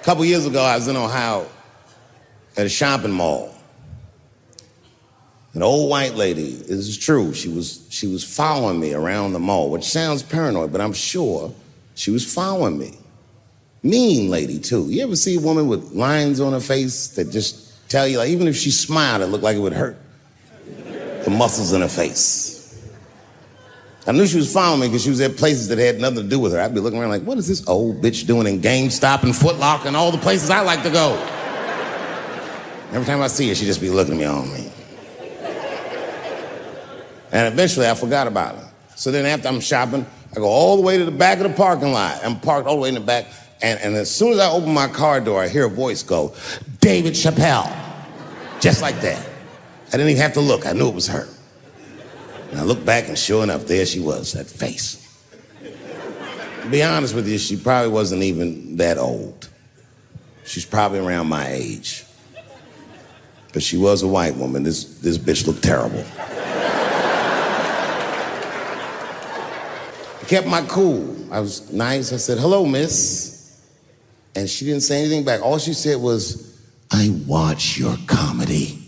A couple years ago, I was in Ohio at a shopping mall. An old white lady, this is true, she was following me around the mall, which sounds paranoid, but I'm sure she was following me. Mean lady, too. You ever see a woman with lines on her face that just tell you, like, even if she smiled, it looked like it would hurt the muscles in her face? I knew she was following me because she was at places that had nothing to do with her. I'd be looking around like, what is this old bitch doing in GameStop and Foot Locker and all the places I like to go? Every time I see her, she'd just be looking at me on me. And eventually, I forgot about her. So then after I'm shopping, I go all the way to the back of the parking lot. I'm parked all the way in the back. And as soon as I open my car door, I hear a voice go, David Chappelle. Just like that. I didn't even have to look. I knew it was her. And I looked back, and sure enough, there she was, that face. To be honest with you, she probably wasn't even that old. She's probably around my age. But she was a white woman. This bitch looked terrible. I kept my cool. I was nice. I said, hello, miss. And she didn't say anything back. All she said was, I watch your comedy.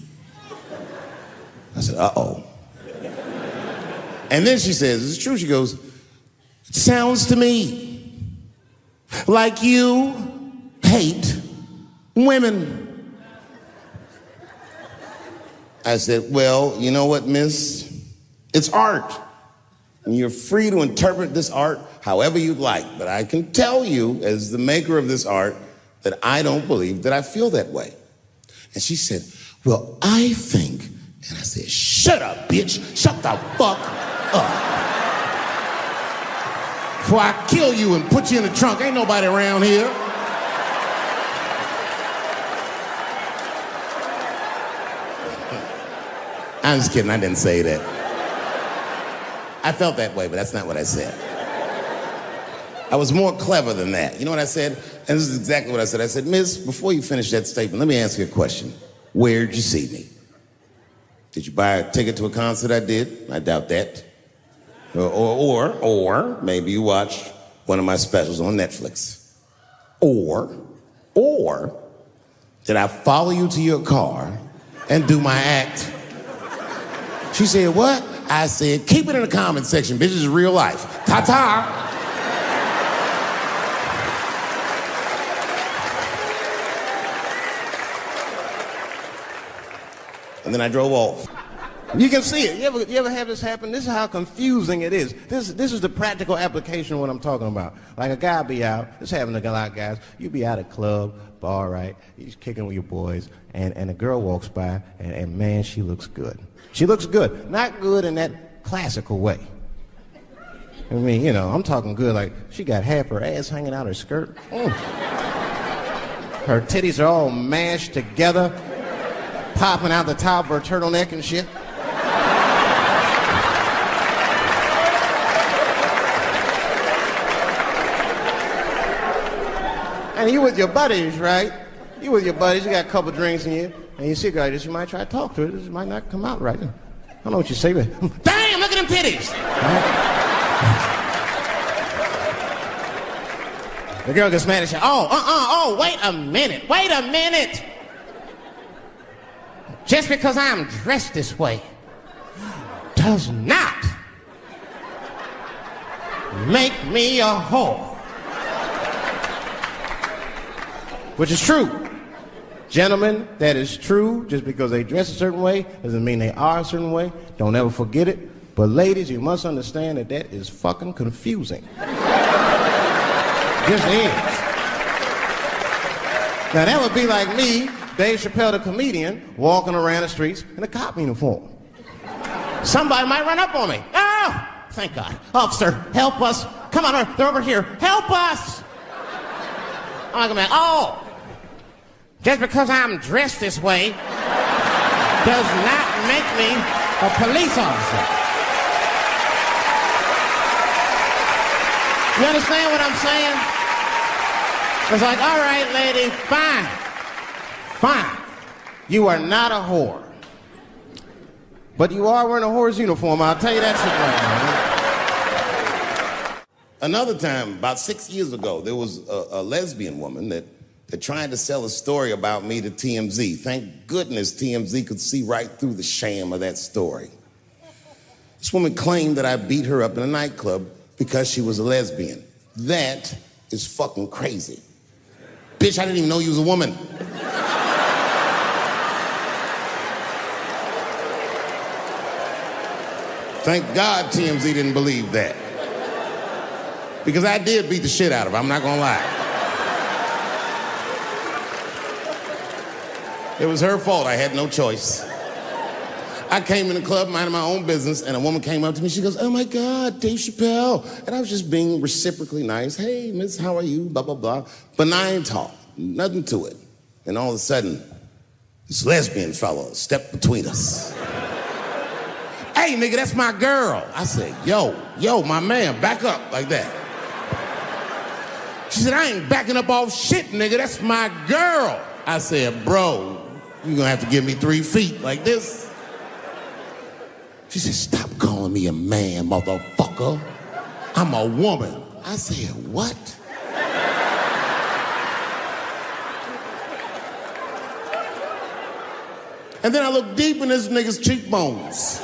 I said, uh-oh. And then she says, this is true, she goes, it sounds to me like you hate women. I said, well, you know what, miss? It's art. And you're free to interpret this art however you'd like. But I can tell you, as the maker of this art, that I don't believe that I feel that way. And she said, well, I think. And I said, shut up, bitch. Shut the fuck up. Before I kill you and put you in the trunk. Ain't nobody around here. I'm just kidding. I didn't say that. I felt that way, but that's not what I said. I was more clever than that. You know what I said? And this is exactly what I said. I said, miss, before you finish that statement, let me ask you a question. Where'd you see me? Did you buy a ticket to a concert I did? I doubt that. Or maybe you watched one of my specials on Netflix. Or did I follow you to your car and do my act? She said, what? I said, keep it in the comment section, bitch. This is real life. Ta-ta. And then I drove off. You can see it. You ever have this happen? This is how confusing it is. This is the practical application of what I'm talking about. Like a guy be out, this happens to a lot of guys. You be out at a club, bar, right? You're kicking with your boys, and a girl walks by, and man, she looks good. She looks good. Not good in that classical way. I mean, you know, I'm talking good like she got half her ass hanging out her skirt. Her titties are all mashed together, popping out the top of her turtleneck and shit. And you with your buddies, right? You with your buddies, you got a couple drinks in you, and you see a girl, you might try to talk to her. This might not come out right. I don't know what you say, but damn, look at them titties! The girl gets mad and says, wait a minute. Just because I'm dressed this way does not make me a whore. Which is true. Gentlemen, that is true. Just because they dress a certain way doesn't mean they are a certain way. Don't ever forget it. But ladies, you must understand that that is fucking confusing. Just is. Now that would be like me, Dave Chappelle the comedian, walking around the streets in a cop uniform. Somebody might run up on me. Oh, thank God. Officer, help us. Come on, they're over here. Help us. I'm like, oh, just because I'm dressed this way does not make me a police officer. You understand what I'm saying? It's like, all right, lady, fine. You are not a whore. But you are wearing a whore's uniform, I'll tell you that shit right now. Another time, about 6 years ago, there was a lesbian woman that that tried to sell a story about me to TMZ. Thank goodness TMZ could see right through the sham of that story. This woman claimed that I beat her up in a nightclub because she was a lesbian. That is fucking crazy. Bitch, I didn't even know you was a woman. Thank God TMZ didn't believe that. Because I did beat the shit out of her, I'm not gonna lie. It was her fault, I had no choice. I came in the club minding my own business, and a woman came up to me, she goes, "Oh my God, Dave Chappelle." And I was just being reciprocally nice. "Hey, miss, how are you?" Blah, blah, blah. Benign talk, nothing to it. And all of a sudden, this lesbian fellow stepped between us. "Hey, nigga, that's my girl." I said, yo, my man, back up like that. She said, "I ain't backing up off shit, nigga, that's my girl." I said, "Bro, you're gonna have to give me 3 feet like this." She said, "Stop calling me a man, motherfucker. I'm a woman." I said, "What?" And then I looked deep in this nigga's cheekbones.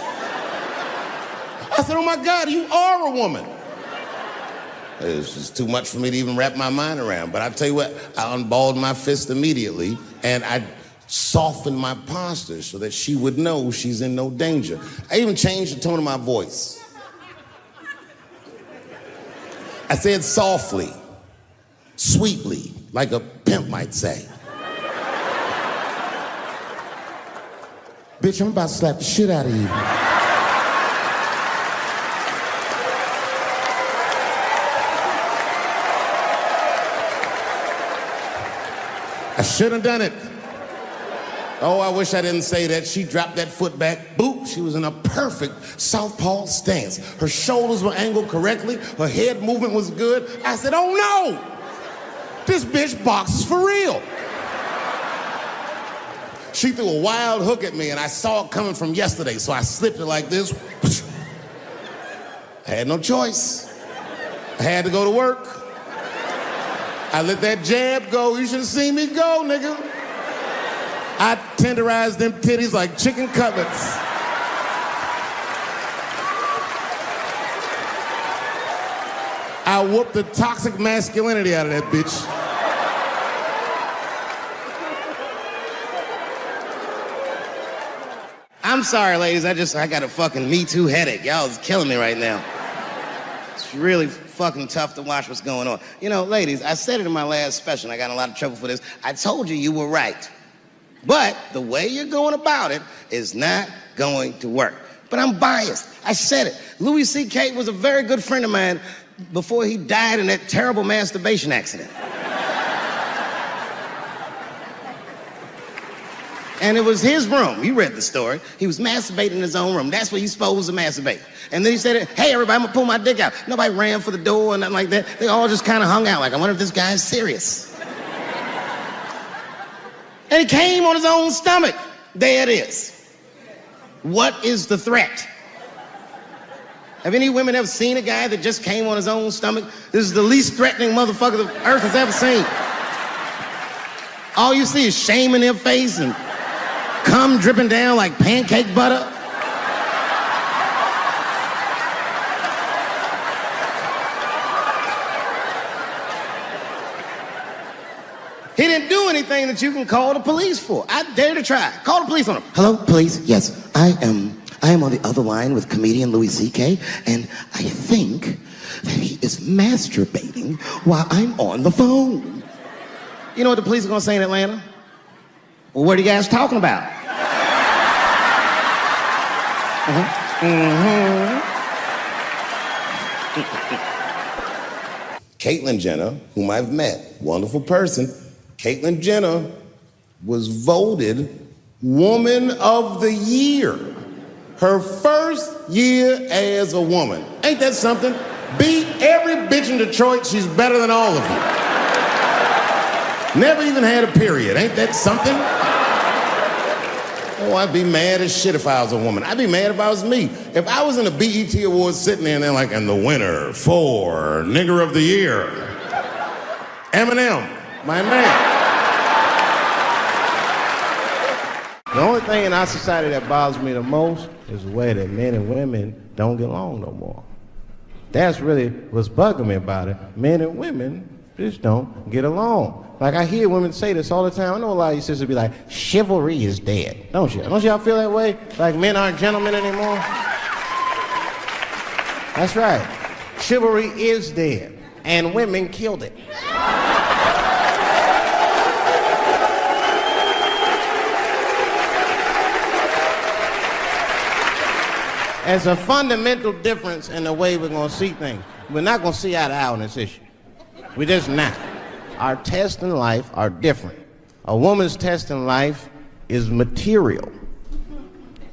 I said, "Oh my God, you are a woman." It was just too much for me to even wrap my mind around. But I tell you what, I unballed my fist immediately, and I softened my posture so that she would know she's in no danger. I even changed the tone of my voice. I said softly, sweetly, like a pimp might say. "Bitch, I'm about to slap the shit out of you." I should have done it. Oh, I wish I didn't say that. She dropped that foot back. Boop. She was in a perfect southpaw stance. Her shoulders were angled correctly. Her head movement was good. I said, "Oh no! This bitch boxes for real." She threw a wild hook at me and I saw it coming from yesterday, so I slipped it like this. I had no choice. I had to go to work. I let that jab go. You should have seen me go, nigga. I tenderized them titties like chicken cutlets. I whooped the toxic masculinity out of that bitch. I'm sorry, ladies. I got a fucking Me Too headache. Y'all is killing me right now. It's really fucking tough to watch what's going on. You know, ladies, I said it in my last special, and I got in a lot of trouble for this. I told you were right. But the way you're going about it is not going to work. But I'm biased. I said it. Louis C.K. was a very good friend of mine before he died in that terrible masturbation accident. And it was his room. You read the story. He was masturbating in his own room. That's where you're supposed to masturbate. And then he said, "Hey, everybody, I'm gonna pull my dick out." Nobody ran for the door or nothing like that. They all just kind of hung out like, I wonder if this guy's serious. And he came on his own stomach. There it is. What is the threat? Have any women ever seen a guy that just came on his own stomach? This is the least threatening motherfucker the earth has ever seen. All you see is shame in their face and cum dripping down like pancake butter. He didn't do anything that you can call the police for. I dare to try. Call the police on him. "Hello, police? Yes, I am on the other line with comedian Louis C.K., and I think that he is masturbating while I'm on the phone." You know what the police are gonna say in Atlanta? "Well, what are you guys talking about?" Caitlyn Jenner, whom I've met, wonderful person. Caitlyn Jenner was voted Woman of the Year. Her first year as a woman. Ain't that something? Beat every bitch in Detroit. She's better than all of you. Never even had a period. Ain't that something? Oh, I'd be mad as shit if I was a woman. I'd be mad if I was me. If I was in a BET Awards sitting there and they're like, "And the winner for Nigger of the Year, Eminem, my man." The only thing in our society that bothers me the most is the way that men and women don't get along no more. That's really what's bugging me about it. Men and women just don't get along. Like, I hear women say this all the time. I know a lot of you sisters be like, chivalry is dead. Don't you? Don't y'all feel that way? Like men aren't gentlemen anymore? That's right. Chivalry is dead. And women killed it. There's a fundamental difference in the way we're going to see things. We're not going to see eye to eye on this issue. We're just not. Our tests in life are different. A woman's test in life is material.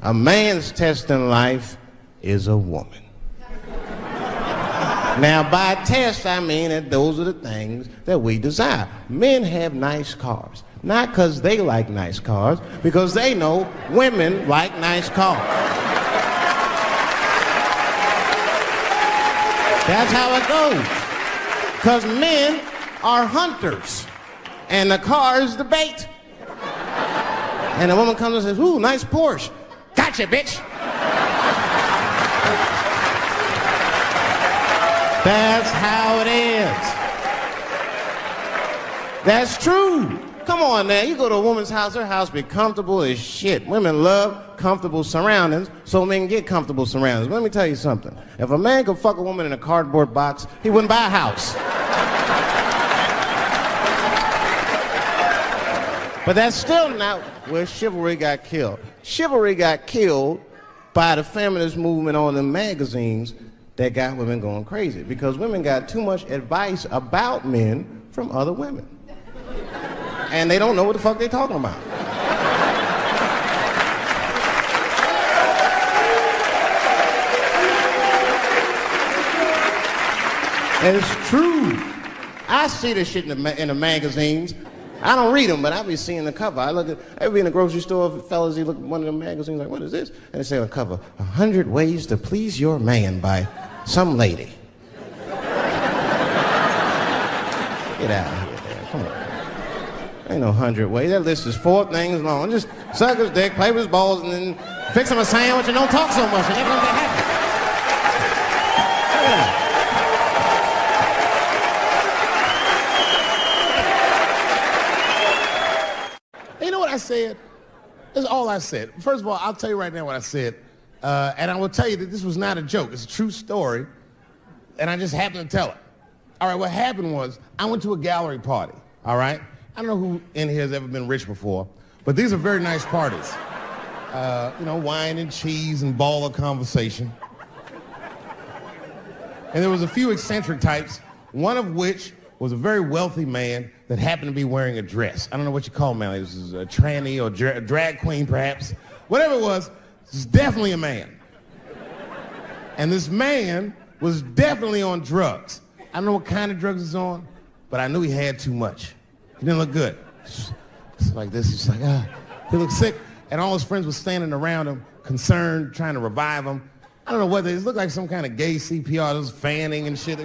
A man's test in life is a woman. Now, by test, I mean that those are the things that we desire. Men have nice cars. Not because they like nice cars, because they know women like nice cars. That's how it goes. Because men are hunters, and the car is the bait. And the woman comes and says, ooh, nice Porsche. Gotcha, bitch. That's how it is. That's true. Come on now, you go to a woman's house, her house be comfortable as shit. Women love comfortable surroundings, so men get comfortable surroundings. Let me tell you something. If a man could fuck a woman in a cardboard box, he wouldn't buy a house. But that's still not where chivalry got killed. Chivalry got killed by the feminist movement on the magazines that got women going crazy, because women got too much advice about men from other women. And they don't know what the fuck they're talking about. And it's true. I see this shit in the magazines. I don't read them, but I be seeing the cover. I be in the grocery store, fellas, you look at one of the magazines, like, what is this? And they say on the cover, 100 Ways to Please Your Man by some lady. Get out of here, man. Come on. Ain't no 100 ways. That list is 4 things long. Just suck his dick, play with his balls, and then fix him a sandwich and don't talk so much. And they're gonna be happy. Yeah. You know what I said? That's all I said. First of all, I'll tell you right now what I said. And I will tell you that this was not a joke. It's a true story. And I just happened to tell it. All right, what happened was I went to a gallery party, all right? I don't know who in here has ever been rich before, but these are very nice parties. You know, wine and cheese and baller conversation. And there was a few eccentric types, one of which was a very wealthy man that happened to be wearing a dress. I don't know what you call him, man. This is a tranny or a drag queen, perhaps. Whatever it was definitely a man. And this man was definitely on drugs. I don't know what kind of drugs he's on, but I knew he had too much. He didn't look good. It's like this. He's like, he looked sick. And all his friends were standing around him, concerned, trying to revive him. I don't know what it looked like, some kind of gay CPR. There was fanning and shit.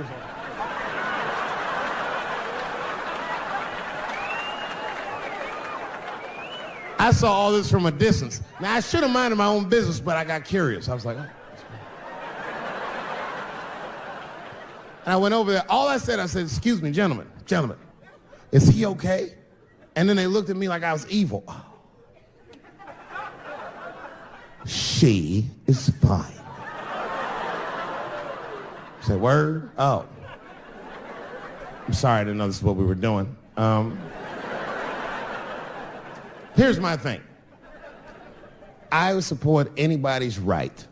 I saw all this from a distance. Now, I should have minded my own business, but I got curious. I was like, oh. And I went over there. All I said, excuse me, gentlemen, is he okay? And then they looked at me like I was evil. Oh. She is fine. I said, word? Oh. I'm sorry, I didn't know this is what we were doing. Here's my thing. I would support anybody's right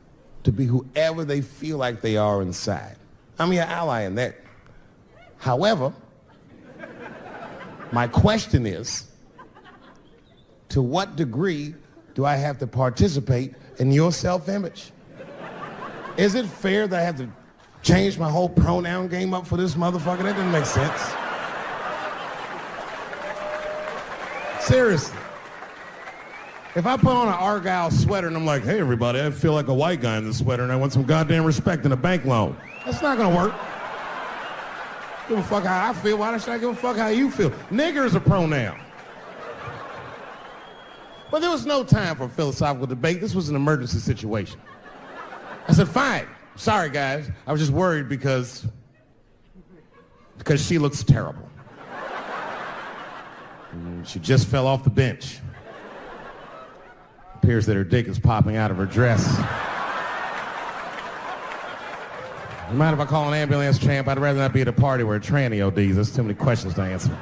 to be whoever they feel like they are inside. I'm your ally in that. However, my question is, to what degree do I have to participate in your self-image? Is it fair that I have to change my whole pronoun game up for this motherfucker? That doesn't make sense. Seriously. If I put on an Argyle sweater and I'm like, hey everybody, I feel like a white guy in this sweater and I want some goddamn respect and a bank loan, that's not gonna work. Give a fuck how I feel. Why should I give a fuck how you feel? Nigger is a pronoun. Well, there was no time for a philosophical debate. This was an emergency situation. I said, fine. Sorry, guys. I was just worried because she looks terrible. She just fell off the bench. Appears that her dick is popping out of her dress. You mind if I call an ambulance, champ? I'd rather not be at a party where a tranny ODs. There's too many questions to answer.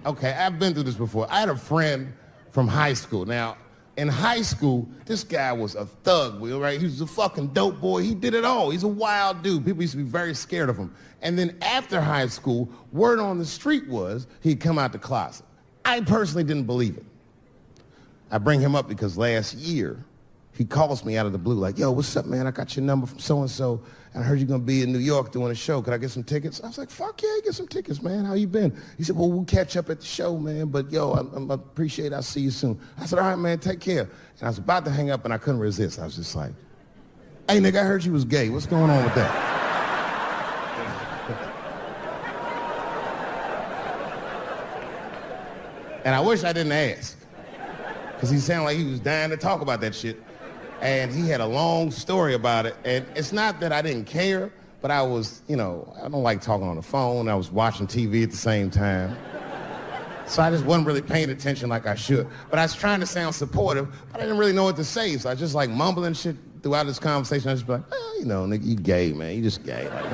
Okay, I've been through this before. I had a friend from high school. Now, in high school, this guy was a thug, right? He was a fucking dope boy. He did it all. He's a wild dude. People used to be very scared of him. And then after high school, word on the street was he'd come out the closet. I personally didn't believe it. I bring him up because last year, he calls me out of the blue like, yo, what's up, man? I got your number from so-and-so, and I heard you're going to be in New York doing a show. Could I get some tickets? I was like, fuck yeah, get some tickets, man. How you been? He said, well, we'll catch up at the show, man, but yo, I appreciate it. I'll see you soon. I said, all right, man, take care. And I was about to hang up, and I couldn't resist. I was just like, hey, nigga, I heard you was gay. What's going on with that? And I wish I didn't ask, because he sounded like he was dying to talk about that shit. And he had a long story about it. And it's not that I didn't care, but I was, I don't like talking on the phone. I was watching TV at the same time. So I just wasn't really paying attention like I should. But I was trying to sound supportive, but I didn't really know what to say. So I was just like mumbling shit throughout this conversation. I was just like, well, nigga, you gay, man. You just gay. Like,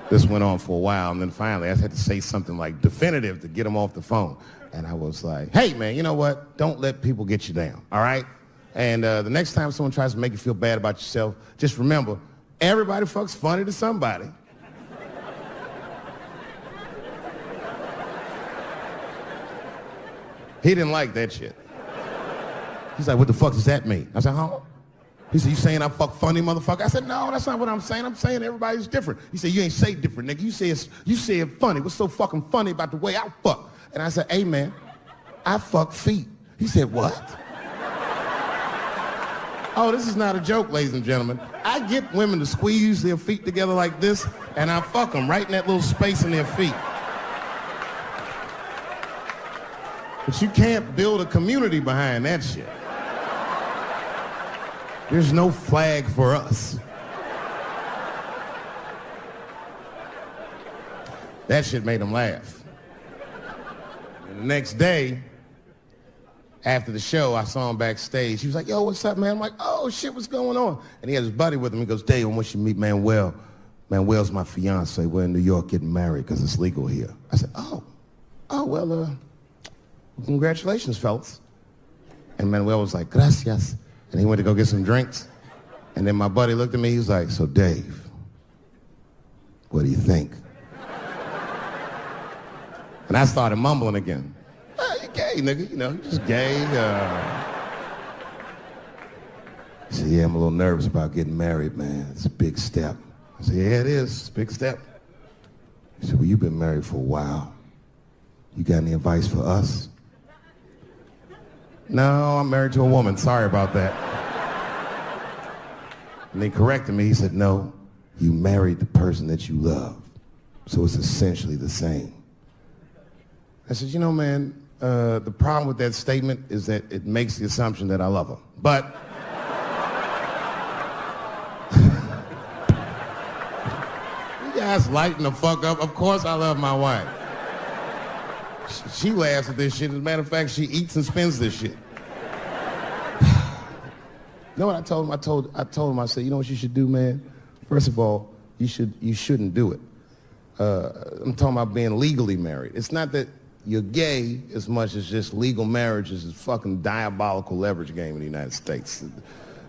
This went on for a while, and then finally I had to say something like definitive to get him off the phone. And I was like, hey, man, you know what? Don't let people get you down, all right? And the next time someone tries to make you feel bad about yourself, just remember, everybody fucks funny to somebody. He didn't like that shit. He's like, what the fuck does that mean? I said, huh? He said, you saying I fuck funny, motherfucker? I said, no, that's not what I'm saying. I'm saying everybody's different. He said, you ain't say different, nigga. You said funny. What's so fucking funny about the way I fuck? And I said, hey, man, I fuck feet. He said, what? Oh, this is not a joke, ladies and gentlemen. I get women to squeeze their feet together like this, and I fuck them right in that little space in their feet. But you can't build a community behind that shit. There's no flag for us. That shit made him laugh. And the next day, after the show, I saw him backstage. He was like, yo, what's up, man? I'm like, oh, shit, what's going on? And he had his buddy with him. He goes, Dave, I want you to meet Manuel. Manuel's my fiance. We're in New York getting married because it's legal here. I said, well, congratulations, fellas. And Manuel was like, gracias. And he went to go get some drinks. And then my buddy looked at me, he was like, so Dave, what do you think? And I started mumbling again. You gay, nigga, you just gay. He said, yeah, I'm a little nervous about getting married, man. It's a big step. I said, yeah, it is. It's a big step. He said, well, you've been married for a while. You got any advice for us? No, I'm married to a woman. Sorry about that. And they corrected me. He said, no, you married the person that you love. So it's essentially the same. I said, man, the problem with that statement is that it makes the assumption that I love her. But you guys lighten the fuck up. Of course I love my wife. She laughs at this shit. As a matter of fact, she eats and spends this shit. You know what I told him? I told him, I said, you know what you should do, man? First of all, you shouldn't do it. I'm talking about being legally married. It's not that you're gay as much as just legal marriage is a fucking diabolical leverage game in the United States.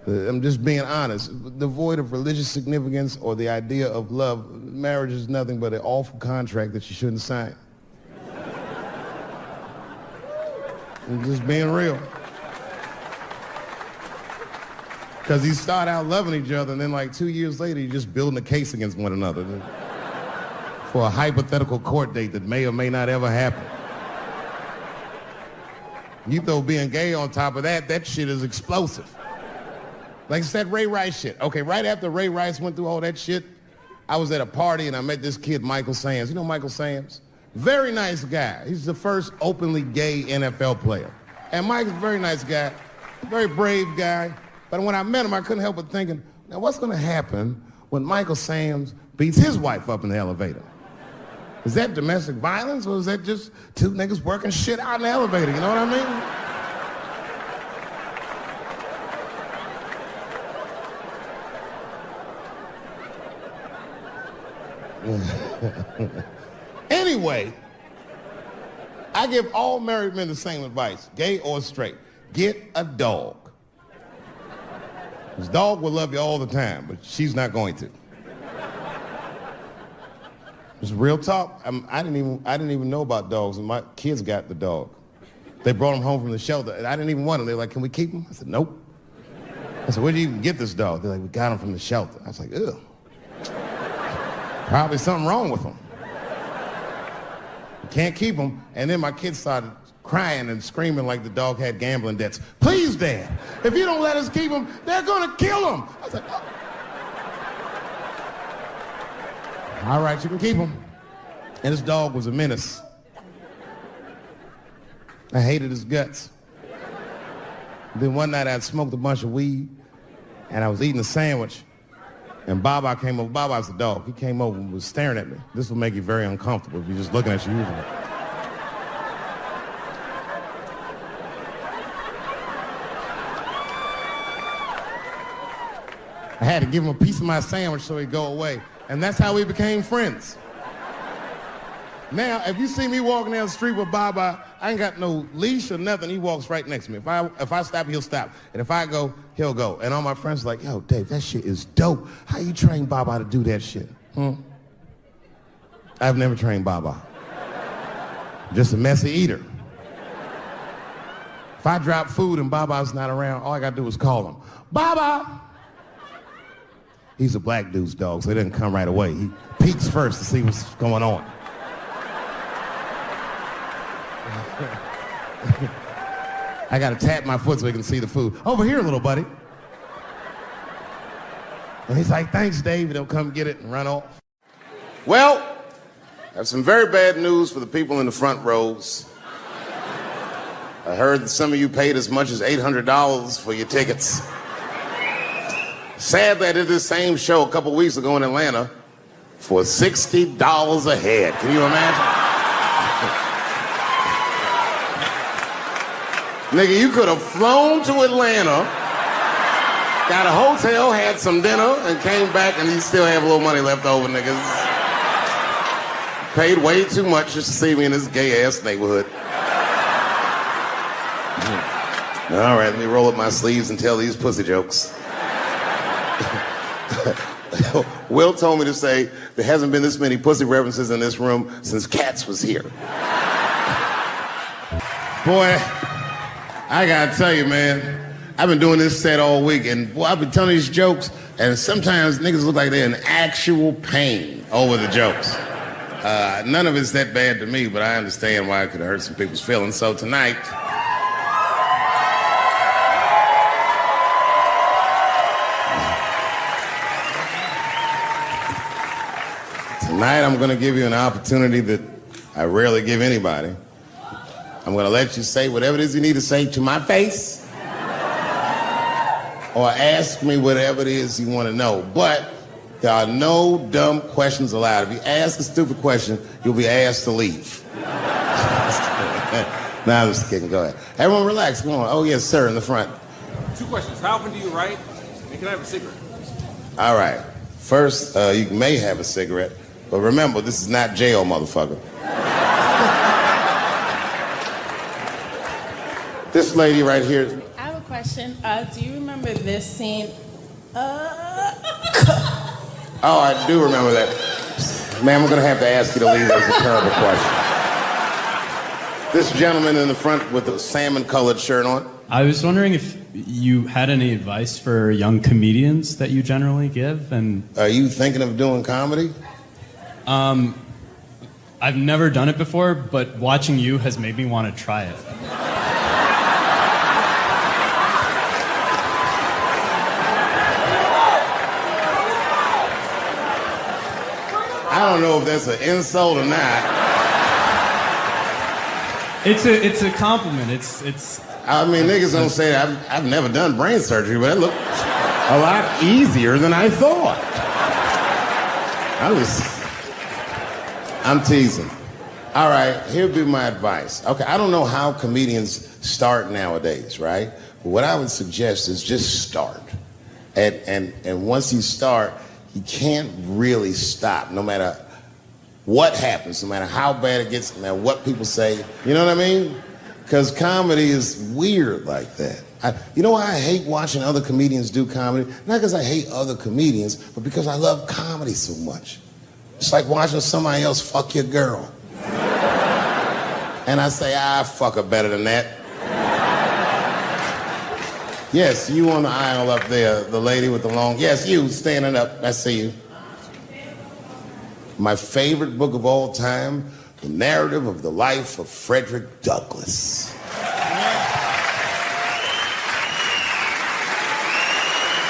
I'm just being honest. Devoid of religious significance or the idea of love, marriage is nothing but an awful contract that you shouldn't sign. I'm just being real. Because you start out loving each other, and then like 2 years later, you're just building a case against one another. for a hypothetical court date that may or may not ever happen. You throw being gay on top of that, that shit is explosive. Like it's that Ray Rice shit. Okay, right after Ray Rice went through all that shit, I was at a party and I met this kid, Michael Samms. You know Michael Samms? Very nice guy. He's the first openly gay NFL player. And Mike's a very nice guy, very brave guy. But when I met him, I couldn't help but thinking, now what's gonna happen when Michael Samms beats his wife up in the elevator? Is that domestic violence or is that just two niggas working shit out in the elevator? You know what I mean? Anyway, I give all married men the same advice, gay or straight. Get a dog. This dog will love you all the time, but she's not going to. It's real talk. I didn't even know about dogs, and my kids got the dog. They brought him home from the shelter, and I didn't even want him. They were like, "Can we keep him?" I said, "Nope." I said, "Where did you even get this dog?" They're like, "We got him from the shelter." I was like, "Ugh. Probably something wrong with him. You can't keep him." And then my kids started crying and screaming like the dog had gambling debts. "Please, Dad, if you don't let us keep him, they're gonna kill him." I was like, "Oh. All right, you can keep him." And this dog was a menace. I hated his guts. Then one night I'd smoked a bunch of weed and I was eating a sandwich and Baba came over. Baba's the dog. He came over and was staring at me. This will make you very uncomfortable if you're just looking at you usually. I had to give him a piece of my sandwich so he'd go away. And that's how we became friends. Now, if you see me walking down the street with Baba, I ain't got no leash or nothing. He walks right next to me. If I stop, he'll stop. And if I go, he'll go. And all my friends are like, "Yo, Dave, that shit is dope. How you train Baba to do that shit?" I've never trained Baba. Just a messy eater. If I drop food and Baba's not around, all I gotta do is call him. "Baba!" He's a black dude's dog, so he doesn't come right away. He peeks first to see what's going on. I gotta tap my foot so he can see the food. "Over here, little buddy." And he's like, "Thanks, Dave." He'll come get it and run off. Well, I have some very bad news for the people in the front rows. I heard that some of you paid as much as $800 for your tickets. Sadly, I did this same show a couple weeks ago in Atlanta for $60 a head. Can you imagine? Nigga, you could have flown to Atlanta, got a hotel, had some dinner, and came back and you still have a little money left over, niggas. Paid way too much just to see me in this gay-ass neighborhood. All right, let me roll up my sleeves and tell these pussy jokes. Will told me to say there hasn't been this many pussy references in this room since Cats was here. Boy, I gotta tell you, man, I've been doing this set all week, and boy, I've been telling these jokes, and sometimes niggas look like they're in actual pain over the jokes. None of it's that bad to me, but I understand why it could hurt some people's feelings. So tonight, I'm gonna give you an opportunity that I rarely give anybody. I'm gonna let you say whatever it is you need to say to my face, or ask me whatever it is you wanna know. But there are no dumb questions allowed. If you ask a stupid question, you'll be asked to leave. Nah, I'm just kidding, go ahead. Everyone relax, come on. Oh yes, sir, in the front. 2 questions, how often do you write, and can I have a cigarette? All right, first, you may have a cigarette, but remember, this is not jail, motherfucker. This lady right here. I have a question. Do you remember this scene? Oh, I do remember that. Ma'am, I'm gonna have to ask you to leave. That's a terrible question. This gentleman in the front with the salmon-colored shirt on. I was wondering if you had any advice for young comedians that you generally give, and... Are you thinking of doing comedy? I've never done it before, but watching you has made me want to try it. I don't know if that's an insult or not. It's a compliment. It's. I mean, niggas don't say that. I've never done brain surgery, but it looked a lot easier than I thought. I'm teasing. All right, here'd be my advice. Okay, I don't know how comedians start nowadays, right? But what I would suggest is just start. And once you start, you can't really stop, no matter what happens, no matter how bad it gets, no matter what people say. You know what I mean? Because comedy is weird like that. You know why I hate watching other comedians do comedy? Not because I hate other comedians, but because I love comedy so much. It's like watching somebody else fuck your girl. And I say, fuck her better than that. Yes, you on the aisle up there, the lady with the long... Yes, you, standing up. I see you. My favorite book of all time, The Narrative of the Life of Frederick Douglass.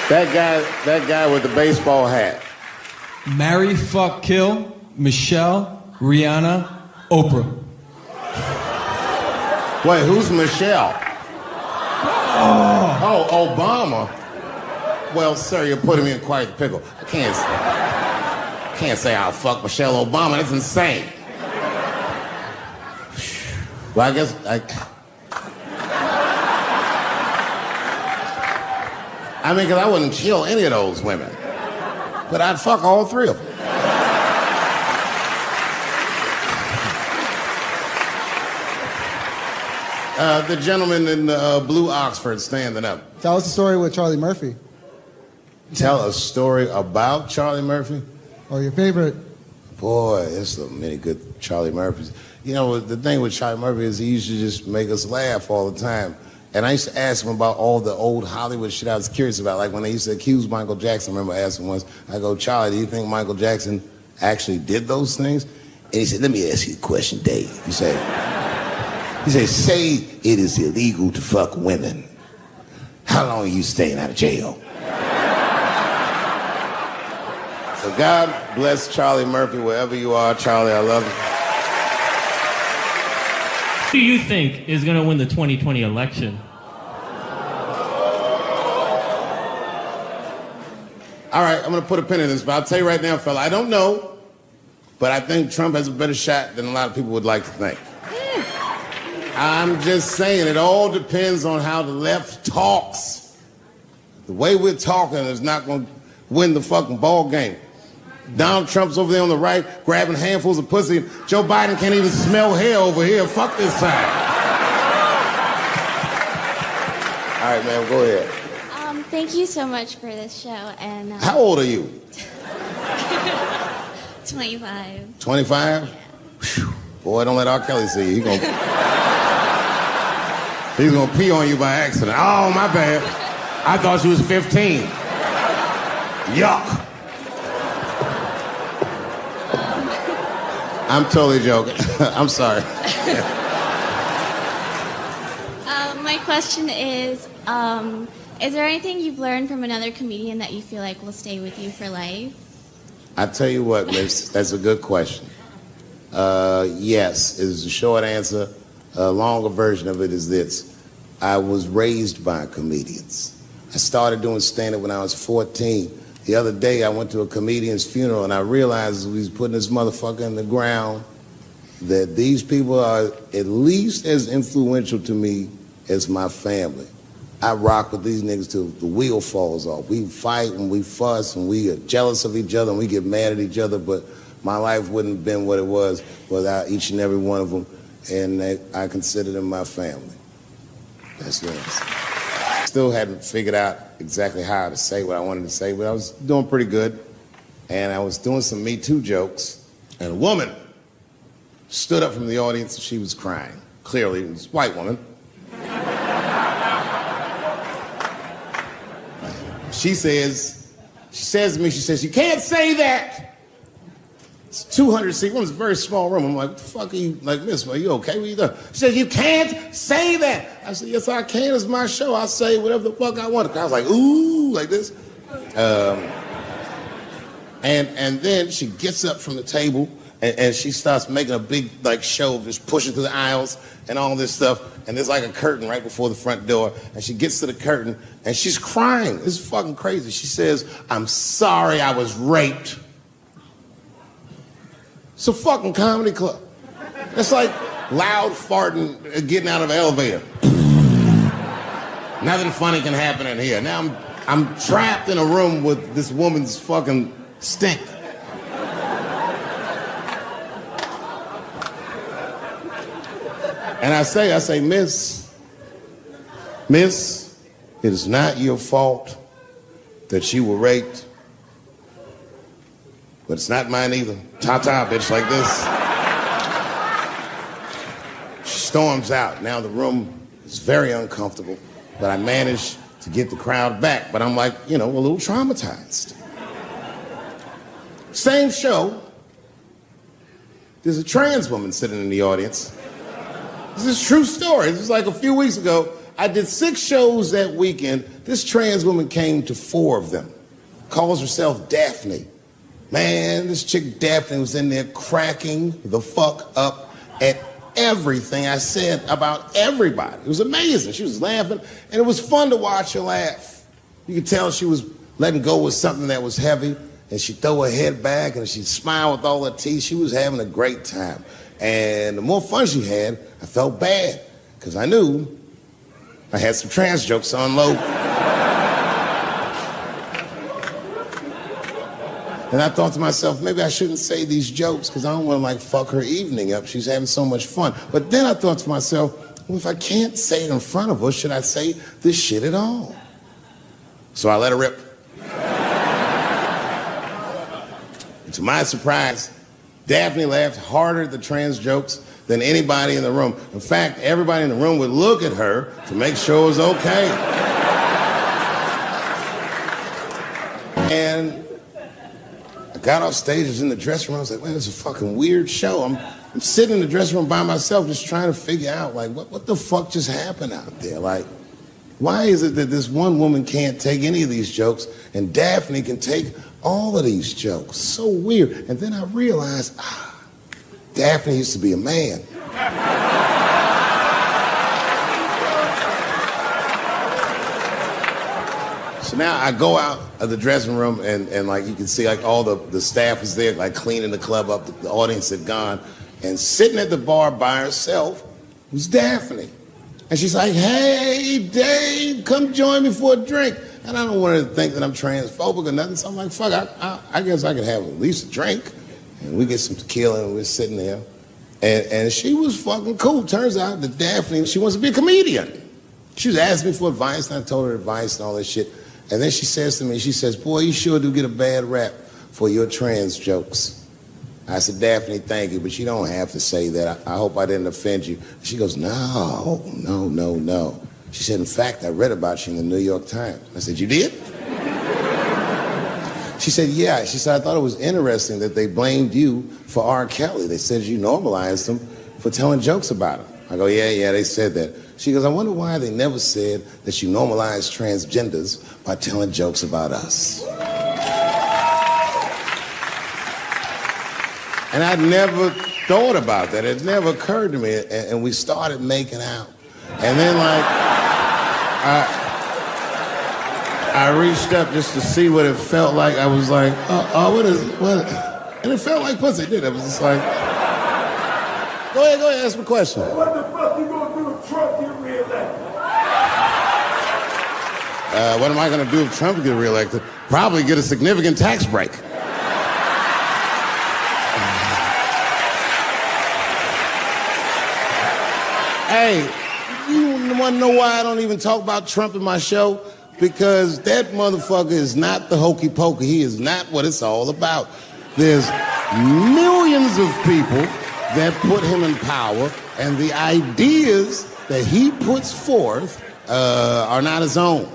That guy with the baseball hat. Marry, fuck, kill, Michelle, Rihanna, Oprah. Wait, who's Michelle? Oh, Obama. Well, sir, you're putting me in quite the pickle. I can't say I'll fuck Michelle Obama. That's insane. Well, I guess I mean, because I wouldn't kill any of those women. But I'd fuck all three of them. The gentleman in the blue Oxford standing up. Tell us a story with Charlie Murphy. Tell a story about Charlie Murphy? Or your favorite. Boy, there's so many good Charlie Murphys. You know, the thing with Charlie Murphy is he used to just make us laugh all the time. And I used to ask him about all the old Hollywood shit I was curious about. Like when they used to accuse Michael Jackson, I remember asking once, I go, Charlie, do you think Michael Jackson actually did those things? And he said, let me ask you a question, Dave. He said, say it is illegal to fuck women. How long are you staying out of jail? So God bless Charlie Murphy, wherever you are. Charlie, I love you. Who do you think is going to win the 2020 election? All right, I'm going to put a pin in this, but I'll tell you right now, fella, I don't know, but I think Trump has a better shot than a lot of people would like to think. I'm just saying, it all depends on how the left talks. The way we're talking is not going to win the fucking ball game. Donald Trump's over there on the right, grabbing handfuls of pussy. Joe Biden can't even smell hair over here. Fuck this side. All right, man, go ahead. Thank you so much for this show. And how old are you? 25. 25? Yeah. Boy, don't let R. Kelly see you. He's gonna pee on you by accident. Oh, my bad. I thought she was 15. Yuck. I'm totally joking. I'm sorry. My question is there anything you've learned from another comedian that you feel like will stay with you for life? I tell you what, miss, that's a good question. Yes, is the short answer. A longer version of it is this. I was raised by comedians. I started doing stand-up when I was 14. The other day, I went to a comedian's funeral, and I realized as we was putting this motherfucker in the ground that these people are at least as influential to me as my family. I rock with these niggas till the wheel falls off. We fight and we fuss and we are jealous of each other and we get mad at each other, but my life wouldn't have been what it was without each and every one of them, and I consider them my family. That's the answer. Still hadn't figured out exactly how to say what I wanted to say, but I was doing pretty good. And I was doing some Me Too jokes, and a woman stood up from the audience and she was crying. Clearly, it was a white woman. She says to me, you can't say that. It's 200 seat room. It's a very small room. I'm like, what the fuck are you, like, miss, are you okay? What you doing? She said, you can't say that. I said, yes, I can. It's my show. I'll say whatever the fuck I want. The crowd's like, ooh, like this. And then she gets up from the table and she starts making a big, like, show of just pushing through the aisles and all this stuff. And there's like a curtain right before the front door. And she gets to the curtain and she's crying. This is fucking crazy. She says, I'm sorry I was raped. It's a fucking comedy club. It's like loud farting getting out of an elevator. Nothing funny can happen in here. Now I'm trapped in a room with this woman's fucking stink. And I say, miss, it is not your fault that you were raped. But it's not mine either. Ta-ta, bitch, like this. She storms out. Now the room is very uncomfortable, but I managed to get the crowd back. But I'm like, you know, a little traumatized. Same show. There's a trans woman sitting in the audience. This is a true story. This was like a few weeks ago. I did 6 shows that weekend. This trans woman came to 4 of them. Calls herself Daphne. Man, this chick Daphne was in there cracking the fuck up at everything I said about everybody. It was amazing. She was laughing, and it was fun to watch her laugh. You could tell she was letting go with something that was heavy, and she'd throw her head back, and she'd smile with all her teeth. She was having a great time. And the more fun she had, I felt bad, because I knew I had some trans jokes to unload. And I thought to myself, maybe I shouldn't say these jokes because I don't want to, like, fuck her evening up. She's having so much fun. But then I thought to myself, well, if I can't say it in front of her, should I say this shit at all? So I let her rip. And to my surprise, Daphne laughed harder at the trans jokes than anybody in the room. In fact, everybody in the room would look at her to make sure it was okay. And I got off stage, I was in the dressing room, I was like, man, this is a fucking weird show. I'm sitting in the dressing room by myself just trying to figure out, like, what the fuck just happened out there? Like, why is it that this one woman can't take any of these jokes and Daphne can take all of these jokes? So weird. And then I realized, Daphne used to be a man. So now I go out of the dressing room and like you can see like all the staff was there like cleaning the club up, the audience had gone, and sitting at the bar by herself was Daphne. And she's like, hey, Dave, come join me for a drink. And I don't want her to think that I'm transphobic or nothing, so I'm like, fuck, I guess I could have at least a drink. And we get some tequila and we're sitting there. And she was fucking cool. Turns out that Daphne, she wants to be a comedian. She was asking me for advice, and I told her advice and all that shit. And then she says to me, she says, boy, you sure do get a bad rap for your trans jokes. I said, Daphne, thank you, but you don't have to say that. I hope I didn't offend you. She goes, no. She said, in fact, I read about you in the New York Times. I said, you did? She said, yeah. She said, I thought it was interesting that they blamed you for R. Kelly. They said you normalized him for telling jokes about him. I go, yeah, they said that. She goes, I wonder why they never said that you normalized transgenders by telling jokes about us. And I'd never thought about that. It never occurred to me. And we started making out. And then, like, I reached up just to see what it felt like. I was like, what? And it felt like pussy, didn't it? It was just like, go ahead, ask me a question. What the fuck you gonna do if Trump get reelected? What am I gonna do if Trump get reelected? Probably get a significant tax break. Hey, you wanna know why I don't even talk about Trump in my show? Because that motherfucker is not the hokey pokey. He is not what it's all about. There's millions of people that put him in power, and the ideas that he puts forth are not his own.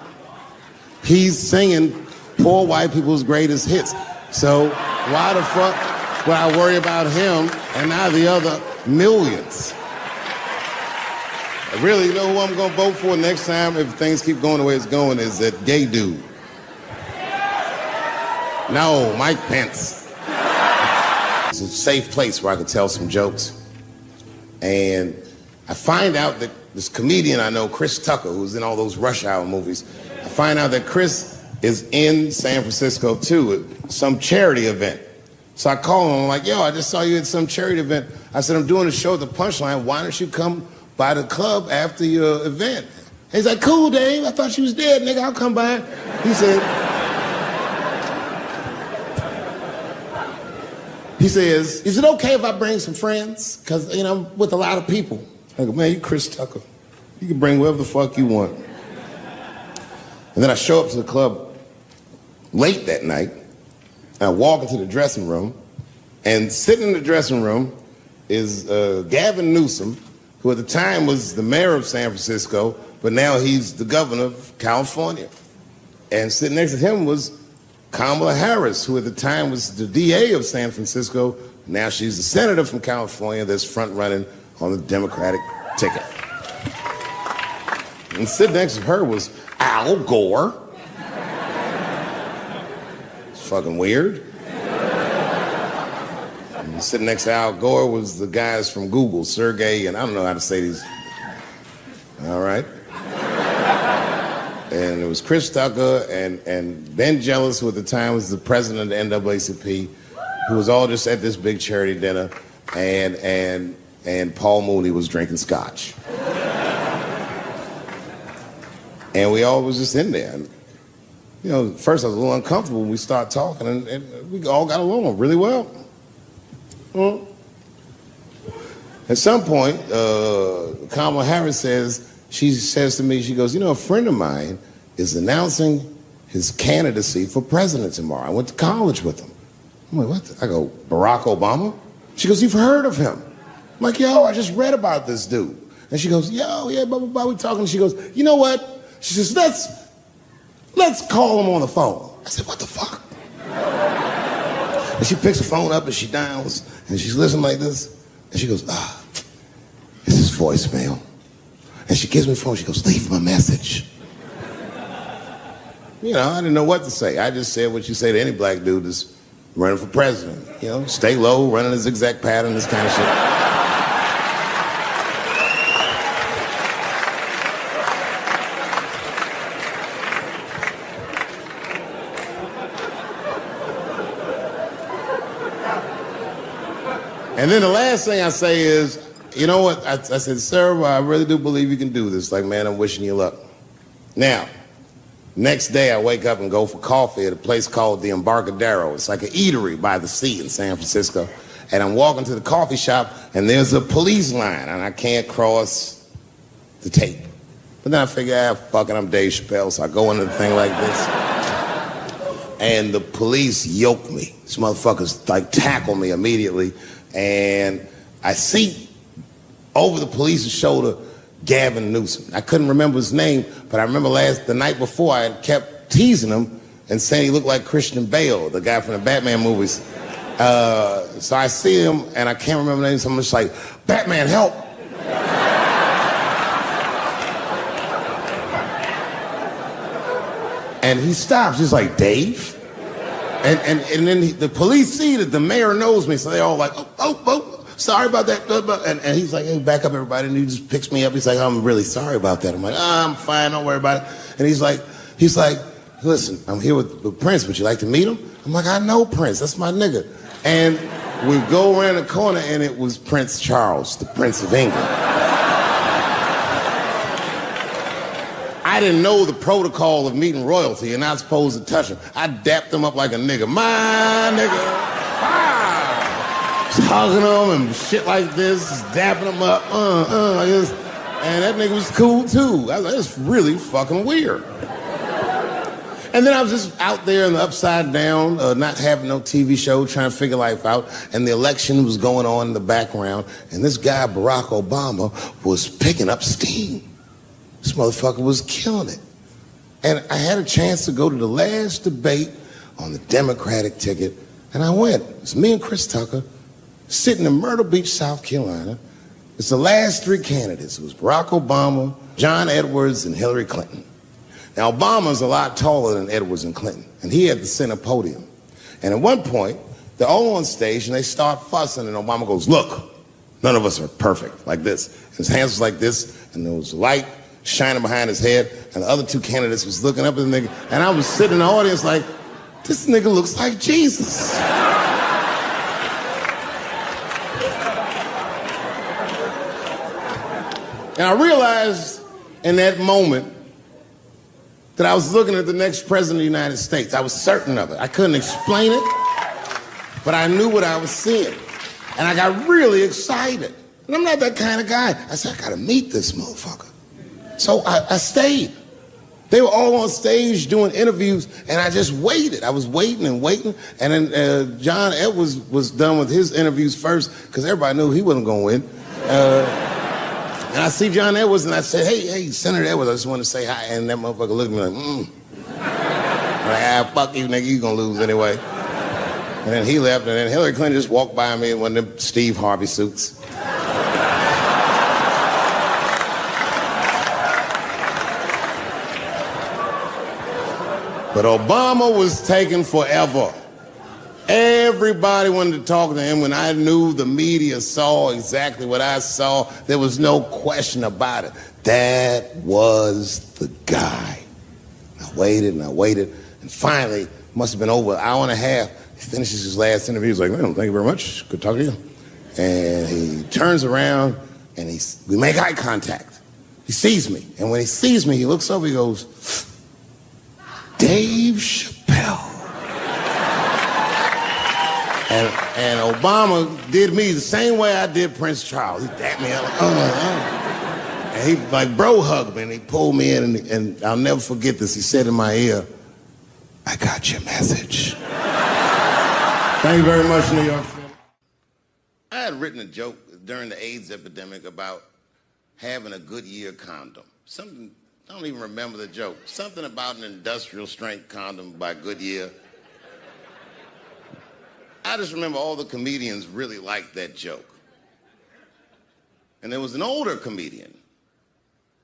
He's singing poor white people's greatest hits. So why the fuck But I worry about him and now the other millions. Really, you know who I'm gonna vote for next time if things keep going the way it's going is that gay dude. No, Mike Pence. It's a safe place where I can tell some jokes. And I find out that this comedian I know, Chris Tucker, who's in all those Rush Hour movies, I find out that Chris is in San Francisco too at some charity event. So I call him, I'm like, yo, I just saw you at some charity event. I said, I'm doing a show at the Punchline. Why don't you come by the club after your event? And he's like, cool, Dave. I thought you was dead, nigga. I'll come by. He says, is it okay if I bring some friends? Because, you know, I'm with a lot of people. I go, man, you Chris Tucker. You can bring whoever the fuck you want. And then I show up to the club late that night, and I walk into the dressing room, and sitting in the dressing room is Gavin Newsom, who at the time was the mayor of San Francisco, but now he's the governor of California. And sitting next to him was Kamala Harris, who at the time was the DA of San Francisco. Now she's the senator from California that's front running on the Democratic ticket. And sitting next to her was Al Gore. It's fucking weird. And sitting next to Al Gore was the guys from Google, Sergey, and I don't know how to say these. All right. And it was Chris Tucker and Ben Jealous, who at the time was the president of the NAACP, who was all just at this big charity dinner, and Paul Mooney was drinking scotch. And we all was just in there. And, you know, at first I was a little uncomfortable when we started talking, and we all got along really well. At some point, Kamala Harris says to me, she goes, you know, a friend of mine is announcing his candidacy for president tomorrow. I went to college with him. I'm like, what? I go, Barack Obama? She goes, you've heard of him? I'm like, yo, I just read about this dude. And she goes, yo, yeah, blah, blah, blah, we talking. She goes, you know what? She says, let's call him on the phone. I said, what the fuck? And she picks the phone up and she dials and she's listening like this. And she goes, it's his voicemail. And she gives me the phone, she goes, leave him a message. You know, I didn't know what to say. I just said what you say to any black dude that's running for president. You know, stay low, running a zigzag pattern, this kind of shit. And then the last thing I say is, you know what? I said, sir, I really do believe you can do this. Like, man, I'm wishing you luck. Now, next day I wake up and go for coffee at a place called the Embarcadero. It's like an eatery by the sea in San Francisco. And I'm walking to the coffee shop and there's a police line and I can't cross the tape. But then I figure, fuck it, I'm Dave Chappelle, so I go into the thing like this. And the police yoke me. These motherfuckers like tackle me immediately. And I see over the police's shoulder Gavin Newsom. I couldn't remember his name, but I remember the night before I had kept teasing him and saying he looked like Christian Bale, the guy from the Batman movies. So I see him and I can't remember the name, so I'm just like, Batman, help! And he stops, he's like, Dave? And then the police see that the mayor knows me, so they all like, oh, sorry about that. And he's like, hey, back up, everybody. And he just picks me up. He's like, I'm really sorry about that. I'm like, I'm fine, don't worry about it. And he's like, listen, I'm here with Prince. Would you like to meet him? I'm like, I know Prince. That's my nigga. And we go around the corner, and it was Prince Charles, the Prince of England. I didn't know the protocol of meeting royalty. You're not supposed to touch him. I dapped him up like a nigga. My nigga. Ah! Just hugging him and shit like this, dapping him up. And that nigga was cool too. I was like, it's really fucking weird. And then I was just out there in the upside down, not having no TV show, trying to figure life out. And the election was going on in the background. And this guy, Barack Obama, was picking up steam. This motherfucker was killing it. And I had a chance to go to the last debate on the Democratic ticket And I went. It's me and Chris Tucker sitting in Myrtle Beach, South Carolina. It's the last three candidates. It was Barack Obama, John Edwards, and Hillary Clinton. Now, Obama's a lot taller than Edwards and Clinton, and he had the center podium. And at one point, they're all on stage, and they start fussing, and Obama goes, look, none of us are perfect, like this. And his hands was like this, and there was light shining behind his head, and the other two candidates was looking up at the nigga, and I was sitting in the audience like, this nigga looks like Jesus. And I realized in that moment that I was looking at the next president of the United States. I was certain of it. I couldn't explain it, but I knew what I was seeing. And I got really excited. And I'm not that kind of guy. I said, I gotta meet this motherfucker. So I stayed. They were all on stage doing interviews, and I just waited. I was waiting and waiting, and then John Edwards was done with his interviews first, because everybody knew he wasn't gonna win. And I see John Edwards, and I said, hey, Senator Edwards, I just want to say hi. And that motherfucker looked at me like, I'm like, fuck you, nigga, you gonna lose anyway. And then he left, and then Hillary Clinton just walked by me in one of them Steve Harvey suits. But Obama was taking forever. Everybody wanted to talk to him. When I knew the media saw exactly what I saw, there was no question about it. That was the guy. I waited and I waited, and finally, must have been over an hour and a half, he finishes his last interview. He's like, man, thank you very much. Good talking to you. And he turns around, and we make eye contact. He sees me, and when he sees me, he looks over, he goes, Dave Chappelle. And Obama did me the same way I did Prince Charles. He dapped me up, and he like bro hugged me, and he pulled me in, and I'll never forget this. He said in my ear, I got your message. Thank you very much, New York City. I had written a joke during the AIDS epidemic about having a Goodyear condom. Something, I don't even remember the joke. Something about an industrial strength condom by Goodyear. I just remember all the comedians really liked that joke. And there was an older comedian.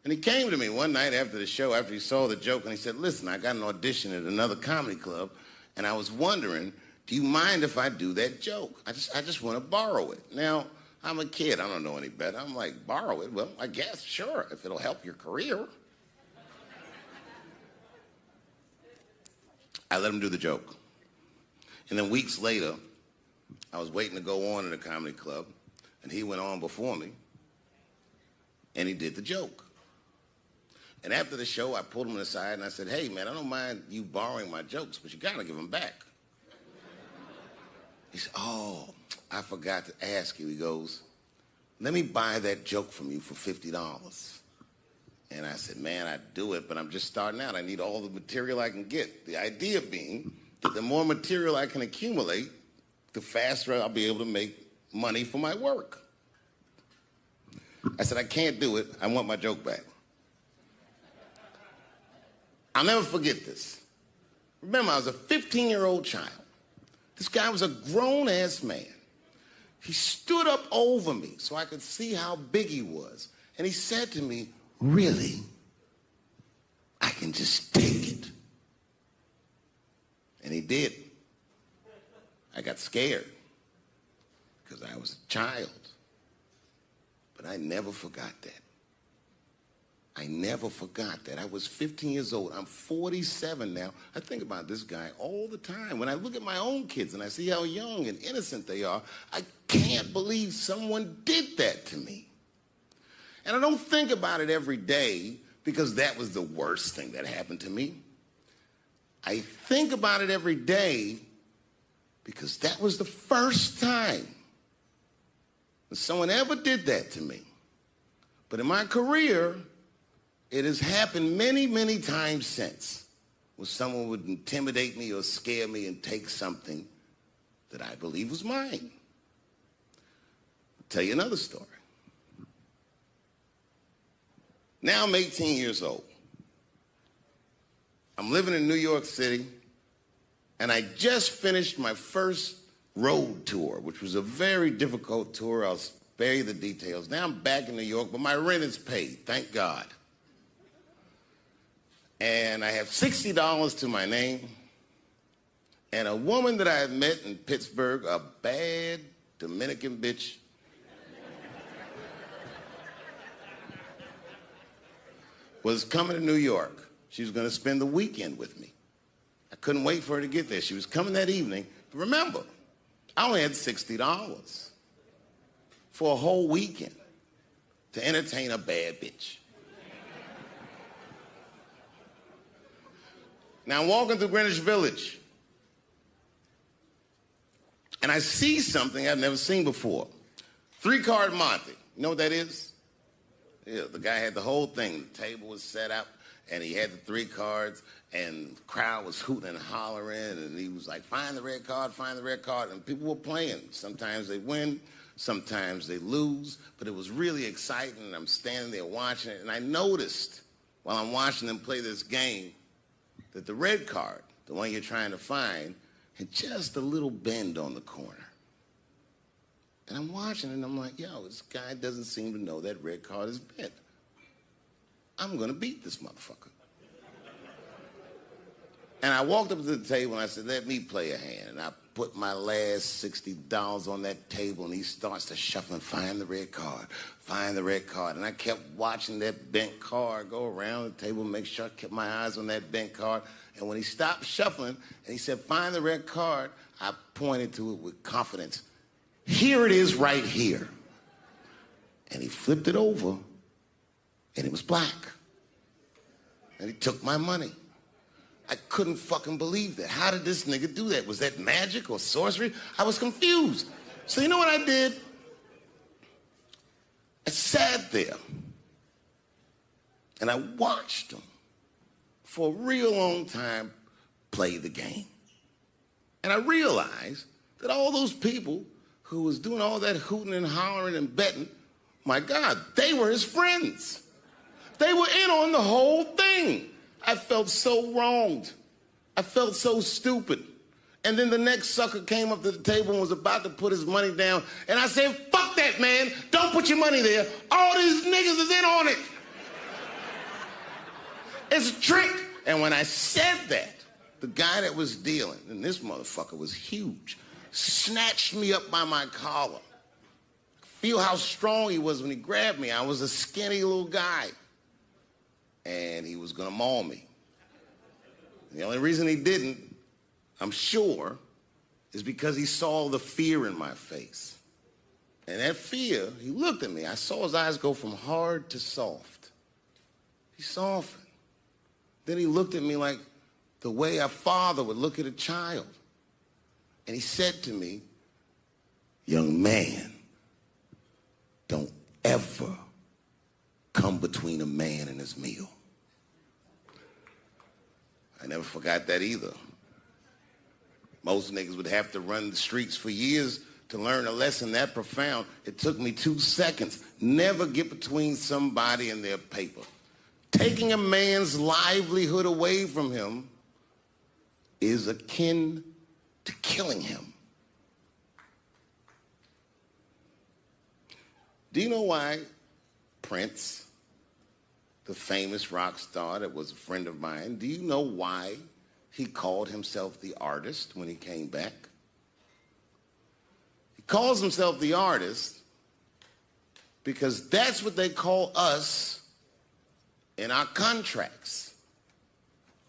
And he came to me one night after the show, after he saw the joke, and he said, listen, I got an audition at another comedy club, and I was wondering, do you mind if I do that joke? I just want to borrow it. Now, I'm a kid. I don't know any better. I'm like, borrow it? Well, I guess, sure, if it'll help your career. I let him do the joke. And then weeks later, I was waiting to go on in a comedy club, and he went on before me, and he did the joke. And after the show, I pulled him aside, and I said, hey, man, I don't mind you borrowing my jokes, but you gotta give them back. He said, oh, I forgot to ask you. He goes, let me buy that joke from you for $50. And I said, man, I'd do it, but I'm just starting out. I need all the material I can get. The idea being that the more material I can accumulate, the faster I'll be able to make money for my work. I said, I can't do it. I want my joke back. I'll never forget this. Remember, I was a 15-year-old child. This guy was a grown-ass man. He stood up over me so I could see how big he was. And he said to me, really? I can just take it. And he did. I got scared because I was a child. But I never forgot that. I never forgot that. I was 15 years old. I'm 47 now. I think about this guy all the time. When I look at my own kids and I see how young and innocent they are, I can't believe someone did that to me. And I don't think about it every day because that was the worst thing that happened to me. I think about it every day because that was the first time that someone ever did that to me. But in my career, it has happened many, many times since where someone would intimidate me or scare me and take something that I believe was mine. I'll tell you another story. Now I'm 18 years old. I'm living in New York City, And I just finished my first road tour, which was a very difficult tour. I'll spare you the details. Now I'm back in New York, but my rent is paid, thank God. And I have $60 to my name. And a woman that I had met in Pittsburgh, a bad Dominican bitch, was coming to New York. She was going to spend the weekend with me. I couldn't wait for her to get there. She was coming that evening. But remember, I only had $60 for a whole weekend to entertain a bad bitch. Now I'm walking through Greenwich Village, and I see something I've never seen before. 3-card Monte. You know what that is? Yeah, the guy had the whole thing. The table was set up, and he had the 3 cards, and the crowd was hooting and hollering, and he was like, find the red card, find the red card. And people were playing. Sometimes they win, sometimes they lose, but it was really exciting, and I'm standing there watching it, and I noticed while I'm watching them play this game that the red card, the one you're trying to find, had just a little bend on the corner. And I'm watching it, and I'm like, yo, this guy doesn't seem to know that red card is bent. I'm going to beat this motherfucker. And I walked up to the table, and I said, let me play a hand. And I put my last $60 on that table, and he starts to shuffle and find the red card, find the red card. And I kept watching that bent card go around the table, make sure I kept my eyes on that bent card. And when he stopped shuffling, and he said, find the red card, I pointed to it with confidence. Here it is right here. And he flipped it over, and it was black. And he took my money. I couldn't fucking believe that. How did this nigga do that? Was that magic or sorcery? I was confused. So you know what I did? I sat there, and I watched him for a real long time play the game. And I realized that all those people who was doing all that hooting and hollering and betting, my God, they were his friends. They were in on the whole thing. I felt so wronged. I felt so stupid. And then the next sucker came up to the table and was about to put his money down. And I said, fuck that, man. Don't put your money there. All these niggas is in on it. It's a trick. And when I said that, the guy that was dealing, and this motherfucker was huge, snatched me up by my collar. Feel how strong he was when he grabbed me. I was a skinny little guy. And he was going to maul me. The only reason he didn't, I'm sure, is because he saw the fear in my face. And that fear, he looked at me. I saw his eyes go from hard to soft. He softened. Then he looked at me like the way a father would look at a child. And he said to me, young man, don't ever come between a man and his meal. I never forgot that either. Most niggas would have to run the streets for years to learn a lesson that profound. It took me 2 seconds. Never get between somebody and their paper. Taking a man's livelihood away from him is akin to killing him. Do you know why Prince, the famous rock star that was a friend of mine, do you know why he called himself the artist when he came back? He calls himself the artist because that's what they call us in our contracts.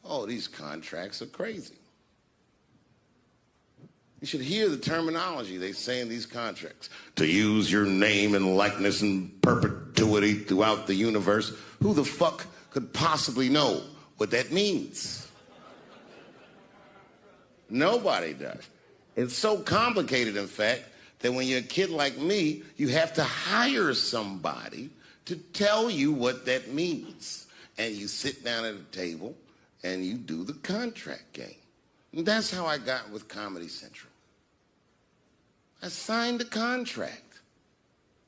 Oh, these contracts are crazy. You should hear the terminology they say in these contracts. To use your name and likeness in perpetuity throughout the universe. Who the fuck could possibly know what that means? Nobody does. It's so complicated, in fact, that when you're a kid like me, you have to hire somebody to tell you what that means. And you sit down at a table and you do the contract game. And that's how I got with Comedy Central. I signed the contract.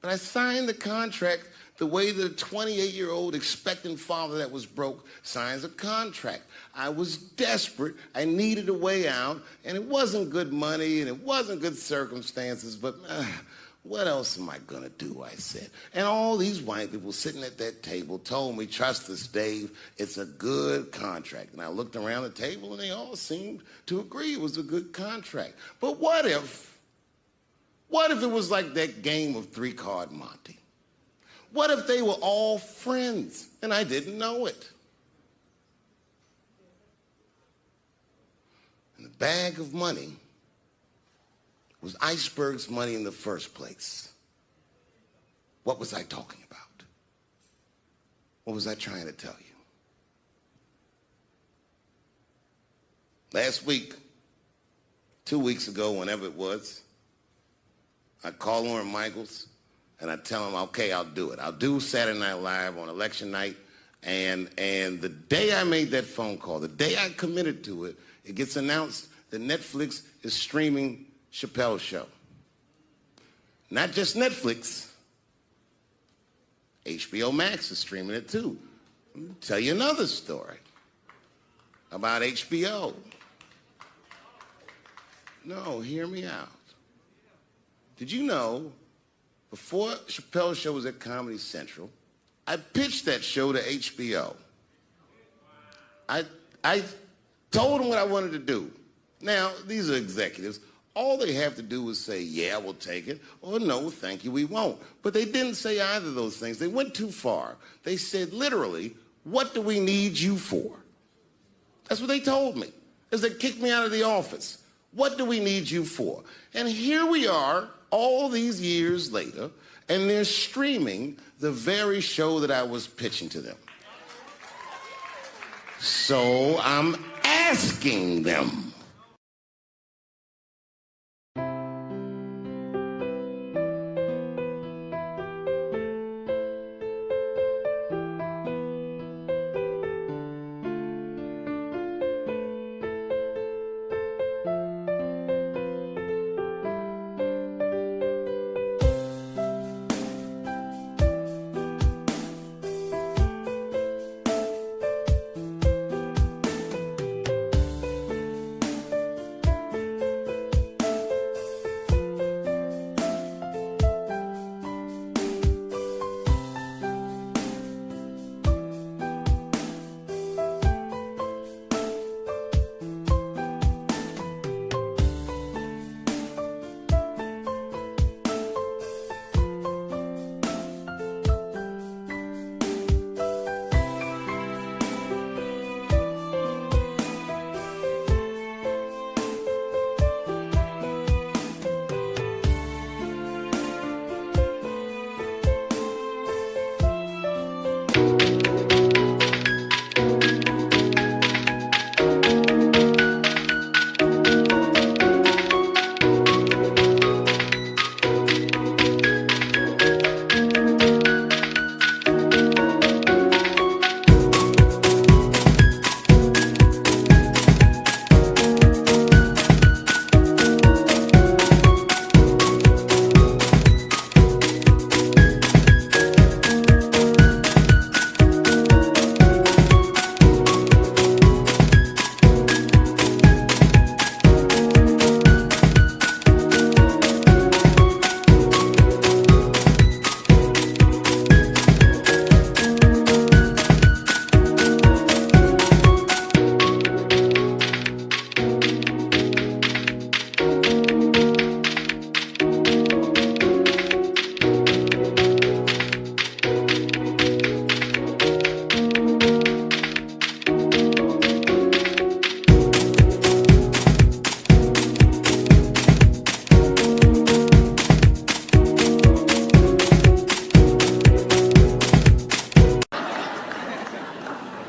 But I signed the contract The way that a 28-year-old expectant father that was broke signs a contract. I was desperate. I needed a way out, and it wasn't good money, and it wasn't good circumstances, but what else am I going to do, I said. And all these white people sitting at that table told me, trust us, Dave, it's a good contract. And I looked around the table, and they all seemed to agree it was a good contract. But what if it was like that game of three-card Monte? What if they were all friends and I didn't know it? And the bag of money was Iceberg's money in the first place. What was I talking about? What was I trying to tell you? Last week, 2 weeks ago, whenever it was, I called Lauren Michaels and I tell him, okay, I'll do it. I'll do Saturday Night Live on election night. And the day I made that phone call, the day I committed to it, it gets announced that Netflix is streaming Chappelle's show. Not just Netflix, HBO Max is streaming it too. Let me tell you another story about HBO. No, hear me out. Did you know, before Chappelle's show was at Comedy Central, I pitched that show to HBO. I told them what I wanted to do. Now, these are executives. All they have to do is say, yeah, we'll take it, or no, thank you, we won't. But they didn't say either of those things. They went too far. They said, literally, what do we need you for? That's what they told me, as they kicked me out of the office. What do we need you for? And here we are, all these years later, and they're streaming the very show that I was pitching to them. So I'm asking them.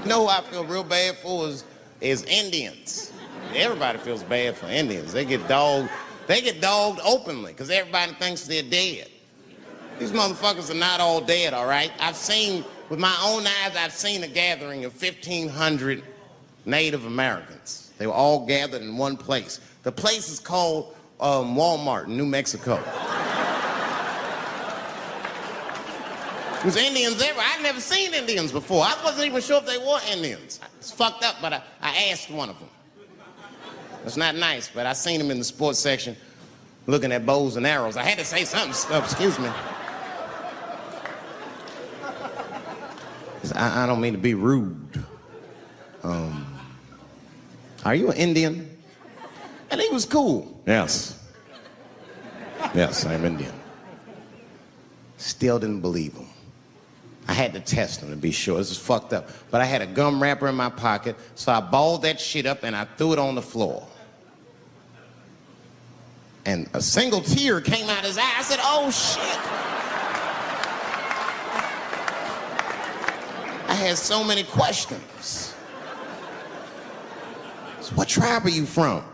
You know who I feel real bad for is Indians. Everybody feels bad for Indians. They get dogged openly because everybody thinks they're dead. These motherfuckers are not all dead, all right? With my own eyes, I've seen a gathering of 1,500 Native Americans. They were all gathered in one place. The place is called Walmart in New Mexico. There's Indians everywhere. I'd never seen Indians before. I wasn't even sure if they were Indians. It's fucked up, but I asked one of them. It's not nice, but I seen him in the sports section looking at bows and arrows. I had to say something. Excuse me. I don't mean to be rude. Are you an Indian? And he was cool. Yes. Yes, I'm Indian. Still didn't believe him. I had to test him to be sure. This is fucked up. But I had a gum wrapper in my pocket, so I balled that shit up and I threw it on the floor. And a single tear came out his eye. I said, oh shit. I had so many questions. So what tribe are you from?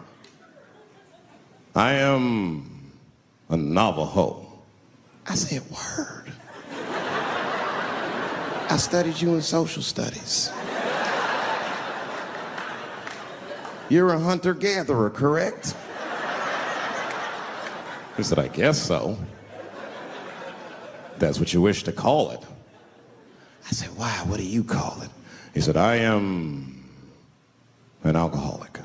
I am a Navajo. I said, word. I studied you in social studies. You're a hunter-gatherer, correct? He said, I guess so. That's what you wish to call it. I said, why? What do you call it? He said, I am an alcoholic.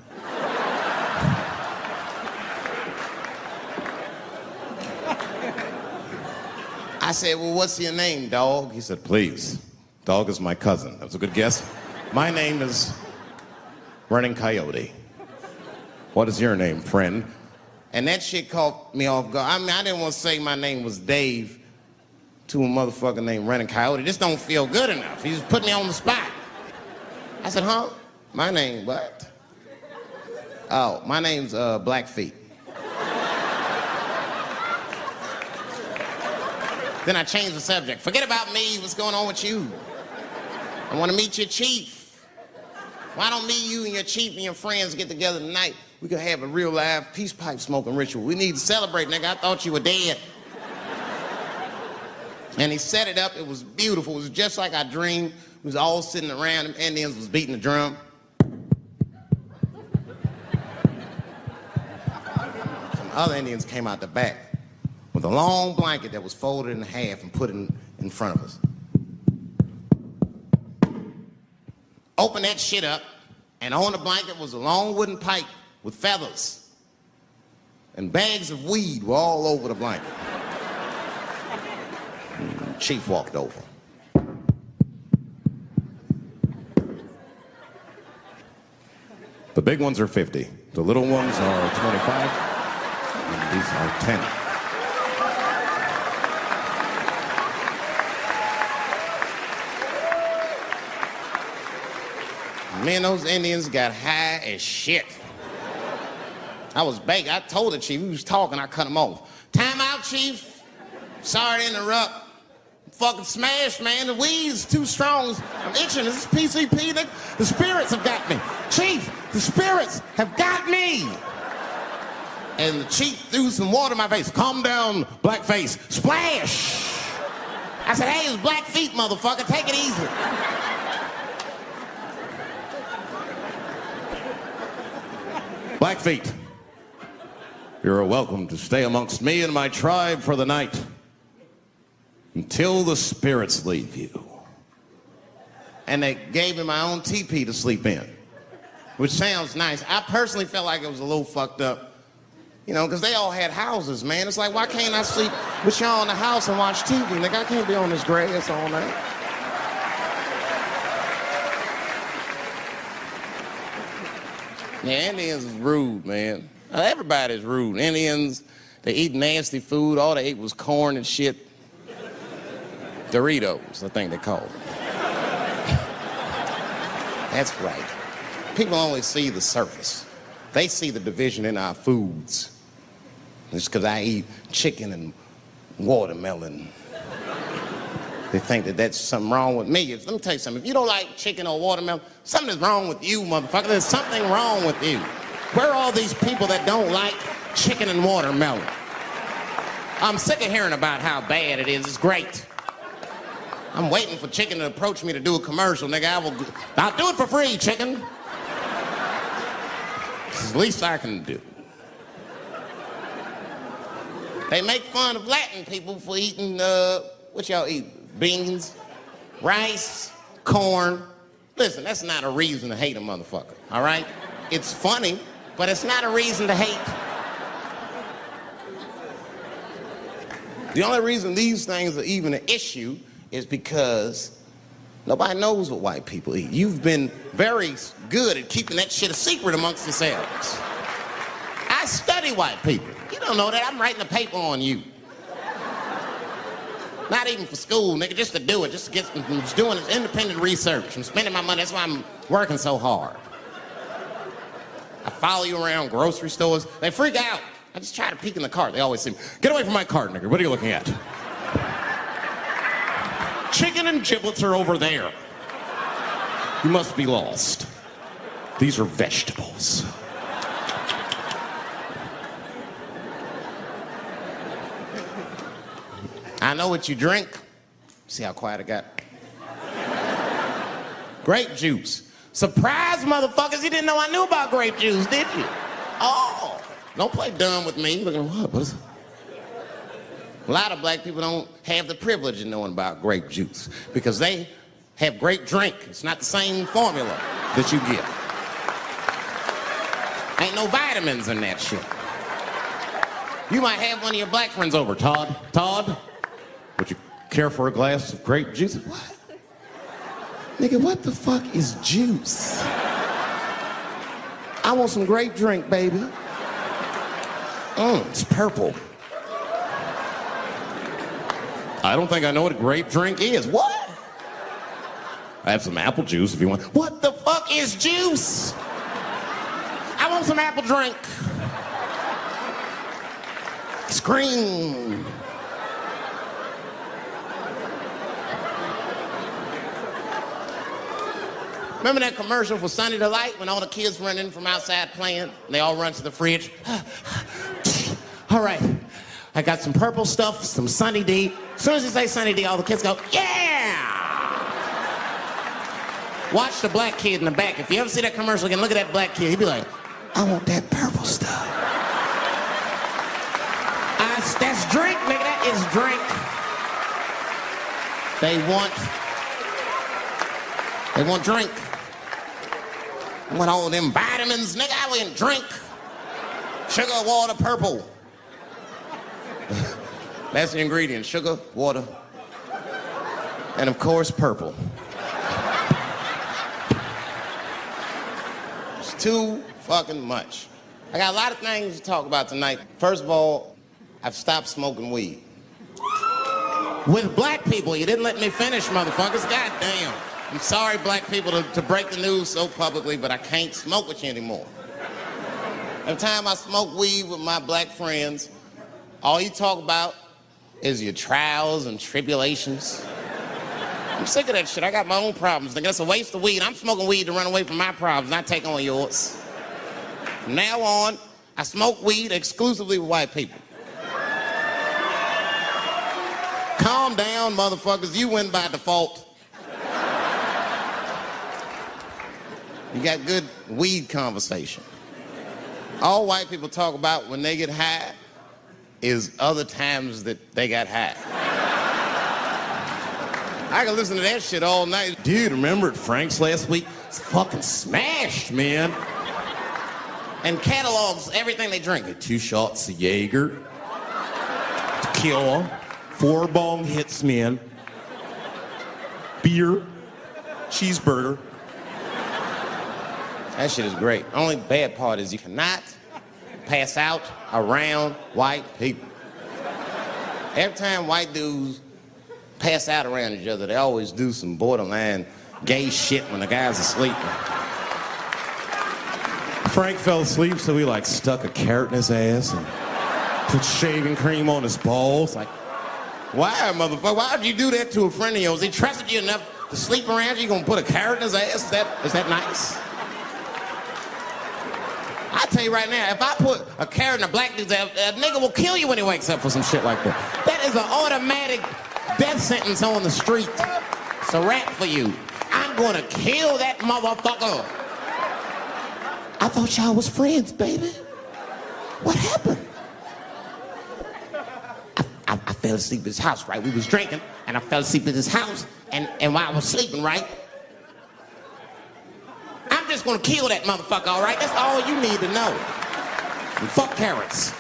I said, well, what's your name, dog? He said, please. Dog is my cousin. That was a good guess. My name is Running Coyote. What is your name, friend? And that shit caught me off guard. I mean, I didn't want to say my name was Dave to a motherfucker named Running Coyote. This don't feel good enough. He just put me on the spot. I said, huh? My name, what? Oh, my name's Blackfeet. Then I changed the subject. Forget about me. What's going on with you? I want to meet your chief. Why don't me, you, and your chief and your friends get together tonight? We could have a real live peace pipe smoking ritual. We need to celebrate, nigga. I thought you were dead. And he set it up. It was beautiful. It was just like I dreamed. We was all sitting around. Them Indians was beating the drum. Some other Indians came out the back with a long blanket that was folded in half and put in front of us. Open that shit up, and on the blanket was a long wooden pipe with feathers. And bags of weed were all over the blanket. Chief walked over. The big ones are 50. The little ones are 25. And these are 10. Me and those Indians got high as shit. I was baked. I told the chief, he was talking, I cut him off. Time out, chief. Sorry to interrupt. Fucking smashed, man. The weed's too strong. I'm itching. This is PCP, nigga. The spirits have got me. Chief, the spirits have got me. And the chief threw some water in my face. Calm down, blackface. Splash! I said, hey, it's Blackfeet, motherfucker. Take it easy. Blackfeet, you're welcome to stay amongst me and my tribe for the night until the spirits leave you. And they gave me my own teepee to sleep in, which sounds nice. I personally felt like it was a little fucked up, you know, because they all had houses, man. It's like, why can't I sleep with y'all in the house and watch TV? Like, I can't be on this grass all night. Yeah, Indians is rude, man. Everybody's rude. Indians, they eat nasty food. All they ate was corn and shit. Doritos, I think they call it. That's right. People only see the surface. They see the division in our foods. It's because I eat chicken and watermelon. They think that that's something wrong with me. Let me tell you something. If you don't like chicken or watermelon, something's wrong with you, motherfucker. There's something wrong with you. Where are all these people that don't like chicken and watermelon? I'm sick of hearing about how bad it is. It's great. I'm waiting for chicken to approach me to do a commercial, nigga. I'll do it for free, chicken. It's the least I can do. They make fun of Latin people for eating, what y'all eat? beans, rice, corn. Listen, that's not a reason to hate a motherfucker, all right? It's funny, but it's not a reason to hate. The only reason these things are even an issue is because nobody knows what white people eat. You've been very good at keeping that shit a secret amongst yourselves. I study white people. You don't know that. I'm writing a paper on you. Not even for school, nigga, just to do it, just to get, I'm just doing independent research. I'm spending my money, that's why I'm working so hard. I follow you around grocery stores. They freak out. I just try to peek in the cart. They always say, get away from my cart, nigga. What are you looking at? Chicken and giblets are over there. You must be lost. These are vegetables. I know what you drink. See how quiet I got? Grape juice. Surprise, motherfuckers, you didn't know I knew about grape juice, did you? Oh, don't play dumb with me. Looking, what is it? A lot of black people don't have the privilege of knowing about grape juice because they have grape drink. It's not the same formula that you get. Ain't no vitamins in that shit. You might have one of your black friends over. Todd, would you care for a glass of grape juice? What? Nigga, what the fuck is juice? I want some grape drink, baby. It's purple. I don't think I know what a grape drink is. What? I have some apple juice if you want. What the fuck is juice? I want some apple drink. Scream. Remember that commercial for Sunny Delight when all the kids run in from outside playing? And they all run to the fridge. All right, I got some purple stuff, some Sunny D. As soon as you say Sunny D, all the kids go, yeah! Watch the black kid in the back. If you ever see that commercial again, look at that black kid. He'd be like, I want that purple stuff. That's drink, nigga, that is drink. They want drink. I want all them vitamins, nigga, I want drink. Sugar, water, purple. That's the ingredient, sugar, water, and of course, purple. It's too fucking much. I got a lot of things to talk about tonight. First of all, I've stopped smoking weed. With black people, you didn't let me finish, motherfuckers. God damn. I'm sorry, black people, to break the news so publicly, but I can't smoke with you anymore. Every time I smoke weed with my black friends, all you talk about is your trials and tribulations. I'm sick of that shit. I got my own problems. That's a waste of weed. I'm smoking weed to run away from my problems, not take on yours. From now on, I smoke weed exclusively with white people. Calm down, motherfuckers. You win by default. You got good weed conversation. All white people talk about when they get high is other times that they got high. I can listen to that shit all night. Dude, remember at Frank's last week? It's fucking smashed, man. And catalogs everything they drink. 2 shots of Jaeger, tequila, 4 bong hits, man, beer, cheeseburger. That shit is great. Only bad part is you cannot pass out around white people. Every time white dudes pass out around each other, they always do some borderline gay shit when the guy's asleep. Frank fell asleep, so he like stuck a carrot in his ass and put shaving cream on his balls. Like, why, motherfucker? Why would you do that to a friend of yours? He trusted you enough to sleep around you? You gonna put a carrot in his ass? Is that nice? I tell you right now, if I put a carrot in a black dude's ass, a nigga will kill you when he wakes up for some shit like that. That is an automatic death sentence on the street. It's a rap for you. I'm gonna kill that motherfucker. I thought y'all was friends, baby. What happened? I fell asleep at his house, right? We was drinking, and I fell asleep at his house, and while I was sleeping, right? I'm just gonna kill that motherfucker, all right? That's all you need to know. And fuck carrots.